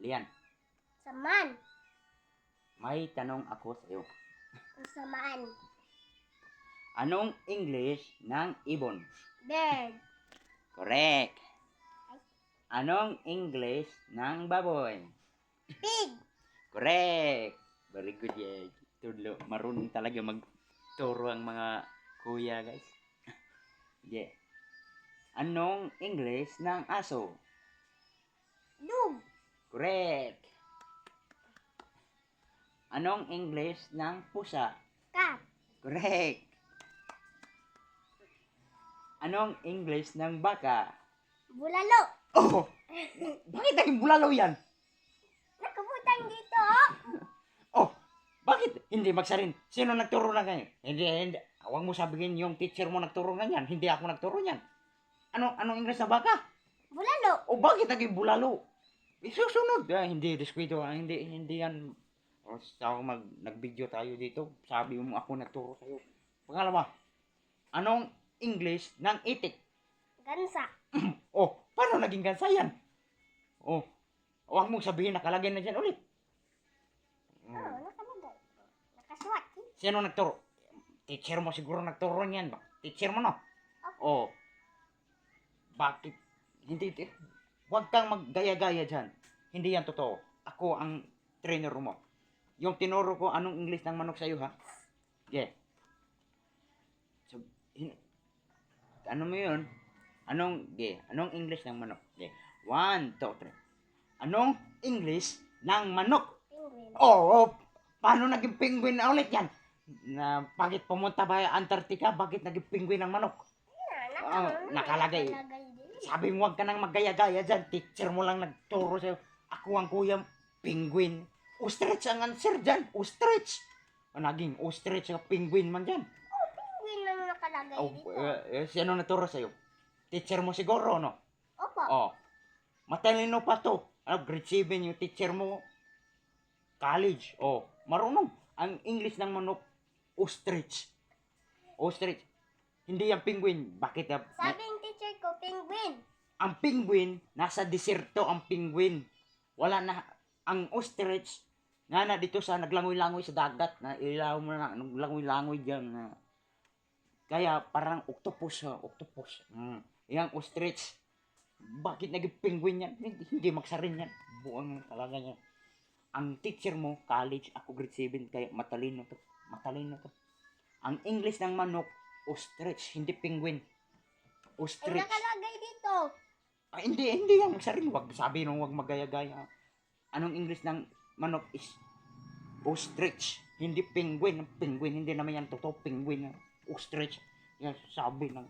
Lian, Saman. may tanong ako sa iyo. Ang samaan. Anong English ng ibon? Bird. Correct. Anong English ng baboy? Pig. Correct. Very good, yeah. Tudlo, marunong talaga magturo ang mga kuya, guys. Yeah. Anong English ng aso? Dog. Correct. Anong English ng pusa? Cat. Correct. Anong English ng baka? Bulalo. Oh! Bakit naging bulalo yan? Nakabutang dito. Oh! Bakit hindi magsarin? Sino nagturo na ganyan? Hindi. Huwag mo sabihin yung teacher mo nagturo na yan. Hindi ako nagturo yan. Anong English na baka? Bulalo. O bakit naging bulalo? Isusunod. Hindi, diskwito. Hindi yan. O, nag-video tayo dito. Sabi mo ako nagturo sa'yo. Pangalawa, anong English ng itik? Gansa. Oh, paano naging gansa yan? Oh, huwag mong sabihin nakalagay na dyan ulit. Oo, nakalagay. Nakaswat. Sino nagturo? Teacher mo siguro nagturo niyan ba? Teacher mo no? Oh. Bakit? Hindi. Huwag kang maggaya-gaya dyan. Hindi yan totoo. Ako ang trainer mo. Yung tinuro ko anong English ng manok sa'yo ha? Yeah. So, ano mo yun? Anong English ng manok? Yeah. 1, 2, 3. Anong English ng manok? Penguin. Oh, paano naging penguin na ulit yan? Na bakit pumunta ba Antarctica? Bakit naging penguin ng manok? Nakalagay. din. Sabi mo huwag ka nang maggaya-gaya dyan. Teacher mo lang nagturo sa'yo. Ako ang kuya, penguin. Ostrich ang answer dyan. Ostrich. Naging ostrich ang penguin man dyan. Penguin lang nakalagay dito. Sino nagturo sa'yo? Teacher mo siguro, no? Opo. Oh. Matalino pa to. Grade 7 yung teacher mo. College. Oh, marunong. Ang English ng manok, ostrich. Ostrich. Hindi yung penguin. Bakit? Sabi ng teacher ko, penguin. Ang penguin, nasa deserto ang penguin. Wala na. Ang ostrich, na dito sa naglangoy-langoy sa dagat. Na ilaw mo na, naglangoy-langoy dyan. Kaya parang octopus. Octopus. Yang ostrich. Bakit naging penguin yan? Hindi magsarin yan. Buang talaga yan. Ang teacher mo, college, ako grade 7, kaya matalino to. Matalino to. Ang English ng manok, ostrich, hindi penguin. Ay, Ostrich. nakalagay dito. Hindi yan. Magsarin, wag sabi nung wag magaya-gaya. Anong English ng manok is ostrich, hindi penguin. Penguin, hindi naman yan totoo. Penguin, ostrich. Yan, sabi ng